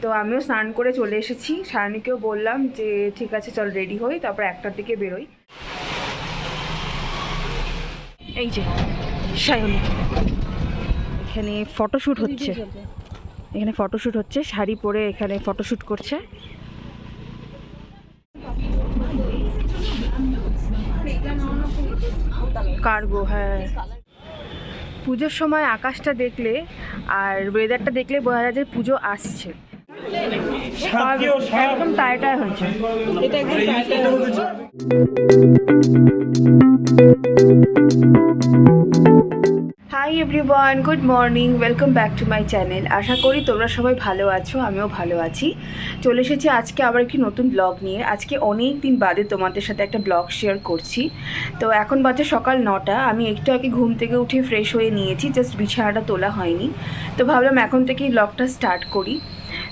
তো আমিও স্নান করে চলে এসেছি, সায়নীকেও বললাম যে ঠিক আছে চল রেডি হই, তারপর 1টার দিকে বেরোই। এই যে সায়নী এখানে ফটোশ্যুট হচ্ছে, শাড়ি পরে এখানে ফটোশ্যুট করছে। কার্গো, হ্যাঁ। পুজোর সময় আকাশটা দেখলে আর ওয়েদারটা দেখলে বোঝা যায় যে পুজো আসছে। একদম টায়ার হয়েছে, এটা একদম টায়ার হয়েছে। Hi everyone, good morning, welcome back to my channel. আশা করি তোমরা সবাই ভালো আছো, আমিও ভালো আছি। চলে এসেছি আজকে আবার একটি নতুন ব্লগ নিয়ে। আজকে অনেক দিন বাদে তোমাদের সাথে একটা ব্লগ শেয়ার করছি। তো এখন বাজে সকাল 9টা, আমি একটু আগে ঘুম থেকে উঠে ফ্রেশ হয়ে নিয়েছি, জাস্ট বিছানাটা তোলা হয়নি। তো ভাবলাম এখন থেকেই ব্লগটা স্টার্ট করি।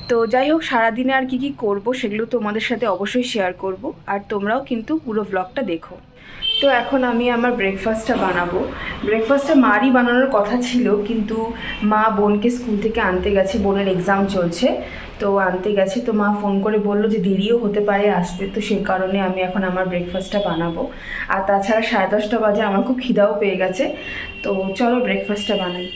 তো যাই হোক, সারাদিনে আর কি করব সেগুলো তোমাদের সাথে অবশ্যই শেয়ার করব, আর তোমরাও কিন্তু পুরো ব্লগটা দেখো। তো এখন আমি আমার ব্রেকফাস্টটা বানাবো। ব্রেকফাস্টটা মারই বানানোর কথা ছিল, কিন্তু মা বোনকে স্কুল থেকে আনতে গেছে, বোনের এক্সাম চলছে তো আনতে গেছে। তো মা ফোন করে বললো যে দেরিও হতে পারে আসতে, তো সেই কারণে আমি এখন আমার ব্রেকফাস্টটা বানাবো। আর তাছাড়া 10:30 বাজে, আমার খুব খিদাও পেয়ে গেছে। তো চলো ব্রেকফাস্টটা বানাই।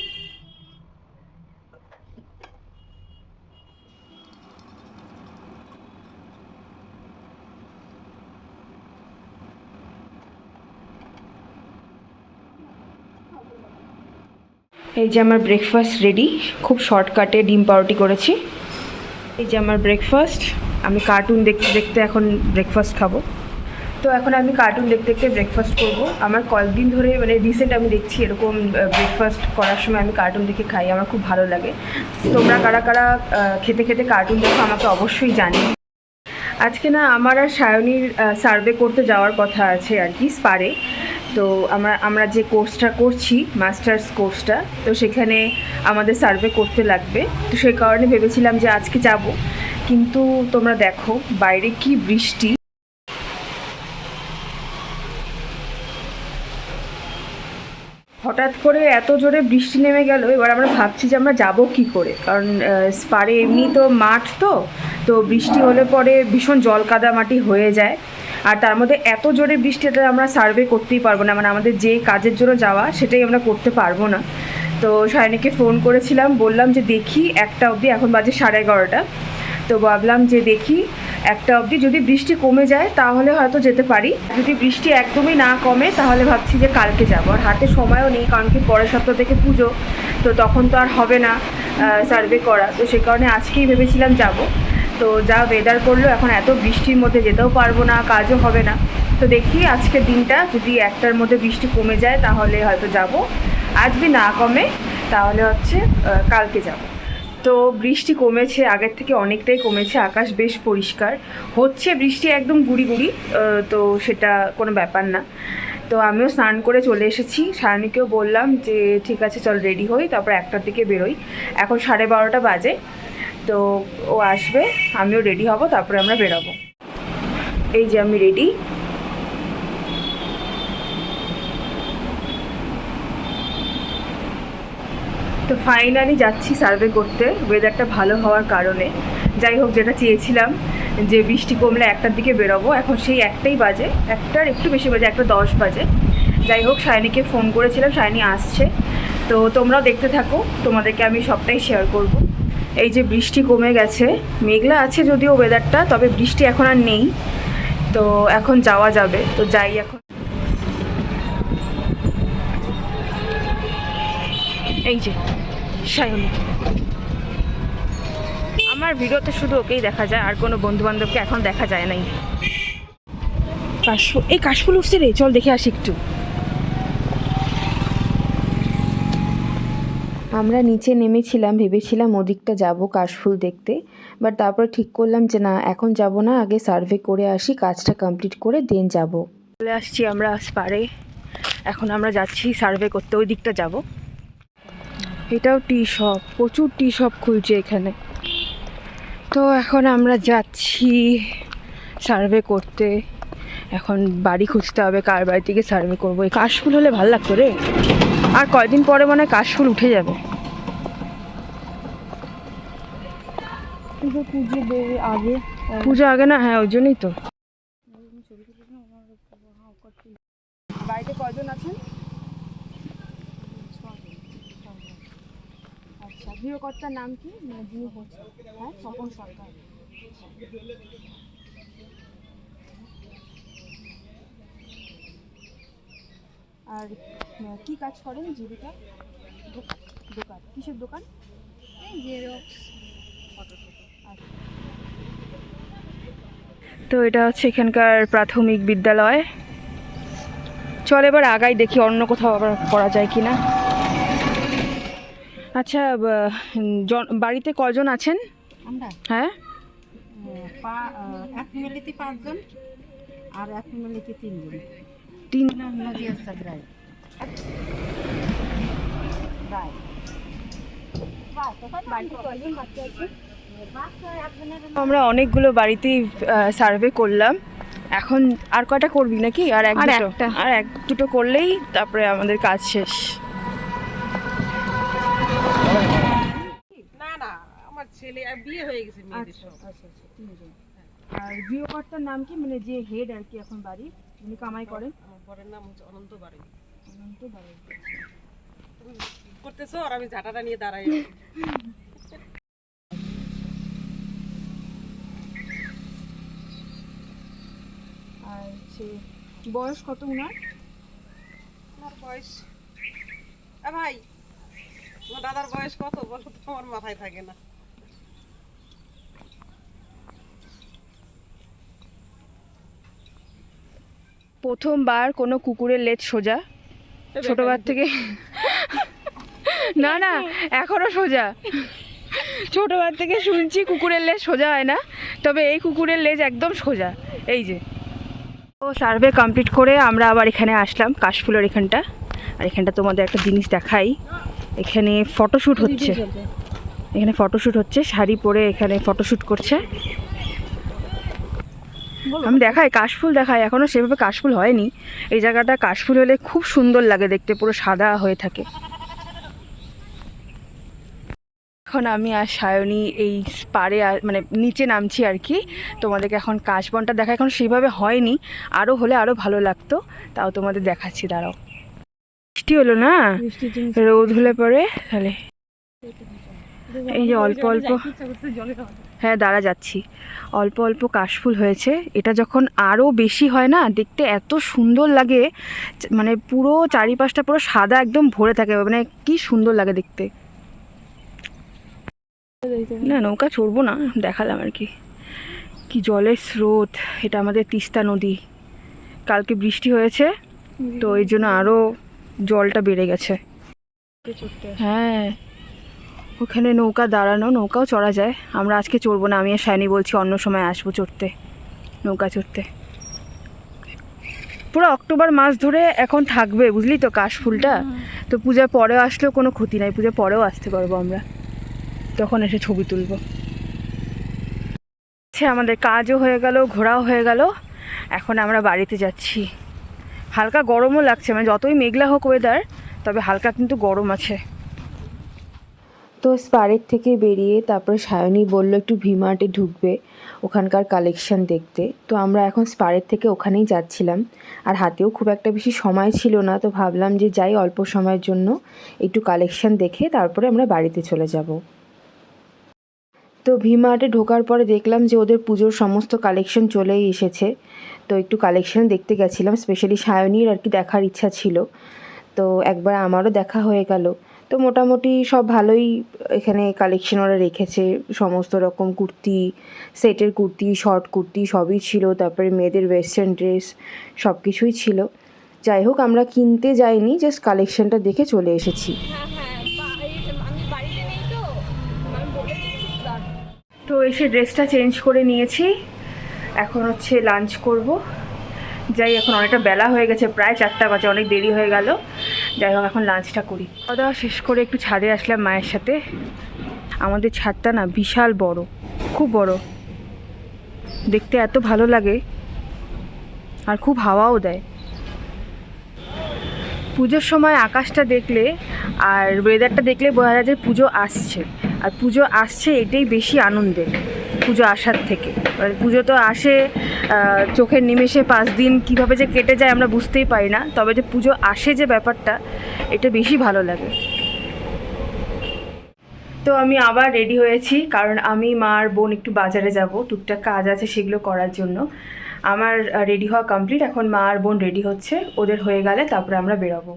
এই যে আমার ব্রেকফাস্ট রেডি, খুব শর্টকাটে ডিম পাউরুটি করেছি। এই যে আমার ব্রেকফাস্ট, আমি কার্টুন দেখতে দেখতে এখন ব্রেকফাস্ট খাবো। তো এখন আমি কার্টুন দেখতে দেখতে ব্রেকফাস্ট করবো। আমার কয়েকদিন ধরে মানে রিসেন্ট আমি দেখছি এরকম ব্রেকফাস্ট করার সময় আমি কার্টুন দেখে খাই, আমার খুব ভালো লাগে। তোমরা কারা কারা খেতে খেতে কার্টুন দেখো আমাকে অবশ্যই জানিও। আজকে না আমার আর সায়নীর সার্ভে করতে যাওয়ার কথা আছে আর কি, স্পারে। তো আমরা যে কোর্সটা করছি, মাস্টার্স কোর্সটা, তো সেখানে আমাদের সার্ভে করতে লাগবে। তো সেই কারণে ভেবেছিলাম যে আজকে যাব, কিন্তু তোমরা দেখো বাইরে কি বৃষ্টি। হঠাৎ করে এত জোরে বৃষ্টি নেমে গেল, এবার আমরা ভাবছি যে আমরা যাব কি করে, কারণ স্পারে এমনি তো মাঠ, তো বৃষ্টি হলে পরে ভীষণ জল কাদা মাটি হয়ে যায়। আর তার মধ্যে এত জোরে বৃষ্টিতে আমরা সার্ভে করতেই পারবো না, মানে আমাদের যে কাজের জন্য যাওয়া সেটাই আমরা করতে পারবো না। তো সায়নীকে ফোন করেছিলাম, বললাম যে দেখি 1টা অবধি, এখন বাজে 11:30। তো ভাবলাম যে দেখি 1টা অবধি, যদি বৃষ্টি কমে যায় তাহলে হয়তো যেতে পারি, যদি বৃষ্টি একদমই না কমে তাহলে ভাবছি যে কালকে যাবো। আর হাতে সময়ও নেই, কারণ কি পরের সপ্তাহ থেকে পুজো, তো তখন তো আর হবে না সার্ভে করা। তো সে কারণে আজকেই ভেবেছিলাম যাব। তো যা ওয়েদার করলো, এখন এত বৃষ্টির মধ্যে যেতেও পারবো না, কাজও হবে না। তো দেখি আজকের দিনটা যদি 1টার মধ্যে বৃষ্টি কমে যায় তাহলে হয়তো যাব, আর যদি না কমে তাহলে হচ্ছে কালকে যাব। তো বৃষ্টি কমেছে, আগের থেকে অনেকটাই কমেছে, আকাশ বেশ পরিষ্কার হচ্ছে, বৃষ্টি একদম গুড়ি গুড়ি, তো সেটা কোনো ব্যাপার না। তো আমিও স্নান করে চলে এসেছি, সায়নীকেও বললাম যে ঠিক আছে চল রেডি হই, তারপর 1টার দিকে বেরোই। এখন 12:30 বাজে, তো ও আসবে, আমিও রেডি হব, তারপরে আমরা বেরোবো। এই যে আমি রেডি। তো ফাইনালি যাচ্ছি সার্ভে করতে, ওয়েদারটা ভালো হওয়ার কারণে। যাই হোক, যেটা চেয়েছিলাম যে বৃষ্টি কমলে 1টার দিকে বেরোবো, এখন সেই 1টাই বাজে, 1টার একটু বেশি বাজে, 1:10 বাজে। যাই হোক, সায়নীকে ফোন করেছিলাম, সায়নী আসছে। তো তোমরাও দেখতে থাকো, তোমাদেরকে আমি সবটাই শেয়ার করব। এই যে বৃষ্টি কমে গেছে, মেঘলা আছে যদিও ওয়েদারটা, তবে বৃষ্টি এখন আর নেই। তো এখন যাওয়া যাবে, তো যাই এখন। এই যে সায়নী, আমার ভিডিওতে শুধু ওকেই দেখা যায়, আর কোনো বন্ধুবান্ধবকে এখন দেখা যায় নাই। কাশফুল, এই কাশফুল উঠছে রে, চল দেখে আসি একটু। আমরা নিচে নেমেছিলাম, ভেবেছিলাম ওদিকটা যাব কাশফুল দেখতে, বাট তারপর ঠিক করলাম যে না, এখন যাব না, আগে সার্ভে করে আসি, কাজটা কমপ্লিট করে দেন যাব। চলে আসছি আমরা স্পারে, এখন আমরা যাচ্ছি সার্ভে করতে, ওই দিকটা যাব। এটাও টি শপ, প্রচুর টি শপ খুলছে এখানে। তো এখন আমরা যাচ্ছি সার্ভে করতে, এখন বাড়ি খুঁজতে হবে, কার বাড়ি থেকে সার্ভে করবো। এই কাশফুল হলে ভালো লাগতো রে, আর কয়দিন পরে মনে হয় কাশফুল উঠে যাবে। পুজো আগে না, হ্যাঁ ওই জন্যই তো। বাড়িতে কজন আছেন? আচ্ছা, গৃহকর্তার নাম কি, মানে যিনি হচ্ছেন? হ্যাঁ, স্বপন সরকার। আর কি কাজ করেন, জীবিকা? দোকান, কিসের দোকান? তো এটা হচ্ছে এখানকার প্রাথমিক বিদ্যালয়। চল এবার আগাই, দেখি অন্য কোথাও আবার করা যায় কিনা। আচ্ছা, বাড়িতে কজন আছেন? আমরা হ্যাঁ, এক ফ্যামিলিতে 5 জন আর এক ফ্যামিলিতে 3 জন। 3 নদী আছে রায়। আমরা অনেকগুলো বাড়িতেই সার্ভে করলাম। এখন আর কয়টা করবি নাকি? আর এক দুটো করলেই তারপরে আমাদের কাজ শেষ। না না, আমার ছেলে বিয়ে হয়ে গেছে, মেয়েদের সব। আচ্ছা, 3 জন। আর গৃহকর্তার নাম কি, মানে যে হেড আর কি এখন বাড়ি, উনি কামাই করেন? আমার বরের নাম হচ্ছে অনন্ত বাড়ি। অনন্ত বাড়ি। তুমি করতেছো আর আমি ঝাঁটাটা নিয়ে দাঁড়াই আছি। আর হচ্ছে বয়স কত উনার? আমার বয়স, ভাই তোমার দাদার বয়স কত বলো তো, আমার মাথায় থাকে না। প্রথমবার কোনো কুকুরের লেজ সোজা, ছোটবার থেকে। না না, এখনো সোজা। ছোটবার থেকে শুনছি কুকুরের লেজ সোজা হয় না, তবে এই কুকুরের লেজ একদম সোজা। এই যে ও সার্ভে কমপ্লিট করে আমরা আবার এখানে আসলাম, কাশফুলের এখানটা। আর এখানটা তোমাদের একটা জিনিস দেখাই, এখানে ফটোশ্যুট হচ্ছে। এখানে ফটোশ্যুট হচ্ছে, শাড়ি পরে এখানে ফটোশ্যুট করছে। আমি দেখাই, কাশফুল দেখাই, এখনও সেভাবে কাশফুল হয়নি। এই জায়গাটা কাশফুল হলে খুব সুন্দর লাগে দেখতে, পুরো সাদা হয়ে থাকে। এখন আমি আর সায়নী এই পাড়ে মানে নিচে নামছি আর কি। তোমাদেরকে এখন কাশবনটা দেখা এখন সেইভাবে হয়নি, আরও হলে আরও ভালো লাগতো। তাও তোমাদের দেখাচ্ছি, দাঁড়াও। বৃষ্টি হলো না, রোদ হলে পরে তাহলে এই যে অল্প অল্প, হ্যাঁ দাঁড়া যাচ্ছি, অল্প অল্প কাশফুল হয়েছে। এটা যখন আরও বেশি হয় না, দেখতে এত সুন্দর লাগে, মানে পুরো চারিপাশটা পুরো সাদা একদম ভরে থাকে, মানে কি সুন্দর লাগে দেখতে। না নৌকা চড়বো না, দেখালাম আর কি। কি জলের স্রোত, এটা আমাদের তিস্তা নদী। কালকে বৃষ্টি হয়েছে তো এই জন্য আরও জলটা বেড়ে গেছে। হ্যাঁ, ওখানে নৌকা দাঁড়ানো, নৌকাও চড়া যায়। আমরা আজকে চড়বো না, আমি আর সায়নী বলছি অন্য সময় আসবো চড়তে, নৌকা চড়তে। পুরো অক্টোবর মাস ধরে এখন থাকবে, বুঝলি তো কাশফুলটা। তো পূজার পরে আসলেও কোনো ক্ষতি নাই, পূজার পরেও আসতে পারবো আমরা, তখন এসে ছবি তুলবো। আচ্ছা, আমাদের কাজও হয়ে গেল, ঘোরাও হয়ে গেল, এখন আমরা বাড়িতে যাচ্ছি। হালকা গরমও লাগছে, মানে যতই মেঘলা হোক ওয়েদার, তবে হালকা কিন্তু গরম আছে। তো স্পারের থেকে বেরিয়ে তারপরে সায়নী বলল একটু ভিমার্টে ঢুকবে, ওখানকার কালেকশন দেখতে। তো আমরা এখন স্পারের থেকে ওখানেই যাচ্ছিলাম, আর হাতেও খুব একটা বেশি সময় ছিল না, তো ভাবলাম যে যাই অল্প সময়ের জন্য একটু কালেকশন দেখে তারপরে আমরা বাড়িতে চলে যাব। তো ভিমার্টে ঢোকার পরে দেখলাম যে ওদের পুজোর সমস্ত কালেকশন চলেই এসেছে। তো একটু কালেকশন দেখতে গেছিলাম, স্পেশালি সায়নীর আর কি দেখার ইচ্ছা ছিল, তো একবার আমারও দেখা হয়ে গেল। তো মোটামুটি সব ভালোই এখানে কালেকশন ওরা রেখেছে, সমস্ত রকম কুর্তি, সেটের কুর্তি, শর্ট কুর্তি সবই ছিল, তারপরে মেয়েদের ওয়েস্টার্ন ড্রেস সব কিছুই ছিল। যাই হোক, আমরা কিনতে যাইনি, জাস্ট কালেকশনটা দেখে চলে এসেছি। তো এসে ড্রেসটা চেঞ্জ করে নিয়েছি, এখন হচ্ছে লাঞ্চ করব। যাই, এখন অনেকটা বেলা হয়ে গেছে, প্রায় 4টা বাজে, অনেক দেরি হয়ে গেল। যাই হোক, এখন লাঞ্চটা করি। খাওয়া দাওয়া শেষ করে একটু ছাদে আসলাম মায়ের সাথে। আমাদের ছাদটা না বিশাল বড়, খুব বড়, দেখতে এত ভালো লাগে, আর খুব হাওয়াও দেয়। পুজোর সময় আকাশটা দেখলে আর ওয়েদারটা দেখলে বোঝা যায় যে পুজো আসছে। আর পুজো আসছে এটাই বেশি আনন্দের পুজো আসার থেকে। মানে পুজো তো আসে চোখের নিমেষে 5 দিন কীভাবে যে কেটে যায় আমরা বুঝতেই পারি না, তবে যে পুজো আসে যে ব্যাপারটা এটা বেশি ভালো লাগে। তো আমি আবার রেডি হয়েছি, কারণ আমি মা আর বোন একটু বাজারে যাব, টুকটাক কাজ আছে সেগুলো করার জন্য। আমার রেডি হওয়া কমপ্লিট, এখন মা আর বোন রেডি হচ্ছে, ওদের হয়ে গেলে তারপরে আমরা বেরোবো।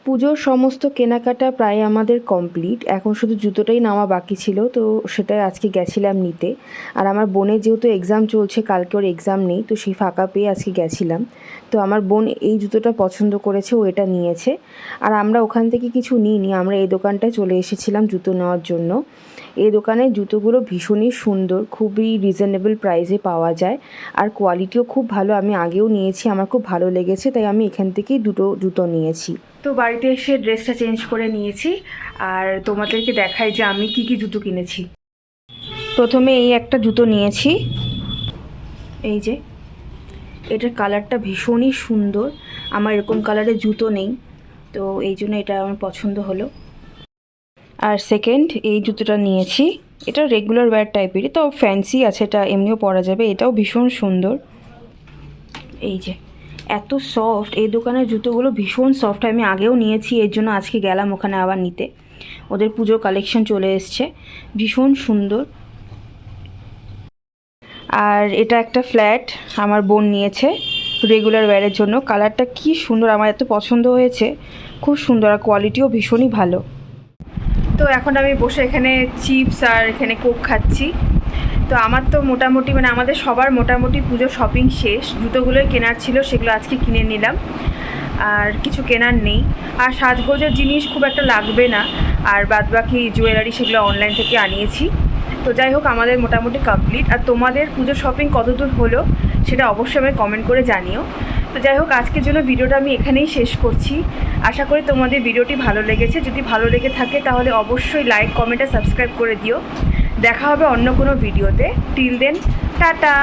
পুজোর সমস্ত কেনাকাটা প্রায় আমাদের কমপ্লিট, এখন শুধু জুতোটাই নেওয়া বাকি ছিল, তো সেটাই আজকে গেছিলাম নিতে। আর আমার বোনের যেহেতু এক্সাম চলছে, কালকে ওর এক্সাম নেই, তো সেই ফাঁকা পেয়ে আজকে গেছিলাম। তো আমার বোন এই জুতোটা পছন্দ করেছে, ও এটা নিয়েছে। আর আমরা ওখান থেকে কিছু নিইনি, আমরা এই দোকানটায় চলে এসেছিলাম জুতো নেওয়ার জন্য। এই দোকানের জুতোগুলো ভীষণই সুন্দর, খুবই রিজনেবল প্রাইসে পাওয়া যায়, আর কোয়ালিটিও খুব ভালো। আমি আগেও নিয়েছি, আমার খুব ভালো লেগেছে, তাই আমি এখান থেকেই দুটো জুতো নিয়েছি। তো বাড়িতে এসে ড্রেসটা চেঞ্জ করে নিয়েছি, আর তোমাদেরকে দেখাই যে আমি কি কি জুতো কিনেছি। প্রথমে এই একটা জুতো নিয়েছি, এই যে এটার কালারটা ভীষণই সুন্দর, আমার এরকম কালারের জুতো নেই, তো এই জন্য এটা আমার পছন্দ হলো। আর সেকেন্ড এই জুতোটা নিয়েছি, এটা রেগুলার ওয়্যার টাইপেরই, তো ফ্যান্সি আছে, এটা এমনিও পরা যাবে, এটাও ভীষণ সুন্দর। এই যে এত সফট, এই দোকানের জুতোগুলো ভীষণ সফট, আমি আগেও নিয়েছি, এর জন্য আজকে গেলাম ওখানে আবার নিতে। ওদের পুজোর কালেকশন চলে এসছে, ভীষণ সুন্দর। আর এটা একটা ফ্ল্যাট আমার বোন নিয়েছে রেগুলার ওয়্যারের জন্য, কালারটা কি সুন্দর, আমার এত পছন্দ হয়েছে, খুব সুন্দর, আর কোয়ালিটিও ভীষণই ভালো। তো এখন আমি বসে এখানে চিপস আর এখানে কোক খাচ্ছি। তো আমার তো মোটামুটি মানে আমাদের সবার মোটামুটি পুজো শপিং শেষ, জুতোগুলোই কেনার ছিল সেগুলো আজকে কিনে নিলাম, আর কিছু কেনার নেই। আর সাজগোজের জিনিস খুব একটা লাগবে না, আর বাদবাকি জুয়েলারি সেগুলো অনলাইন থেকে আনিয়েছি। তো যাই হোক, আমাদের মোটামুটি কমপ্লিট। আর তোমাদের পুজো শপিং কতদূর হলো সেটা অবশ্যই আমি কমেন্ট করে জানিও। তো যাই হোক, আজকের জন্য ভিডিওটা আমি এখানেই শেষ করছি। আশা করি তোমাদের ভিডিওটি ভালো লেগেছে, যদি ভালো লেগে থাকে তাহলে অবশ্যই লাইক, কমেন্ট আর সাবস্ক্রাইব করে দিও। দেখা হবে অন্য কোনো ভিডিওতে। Till then, tata.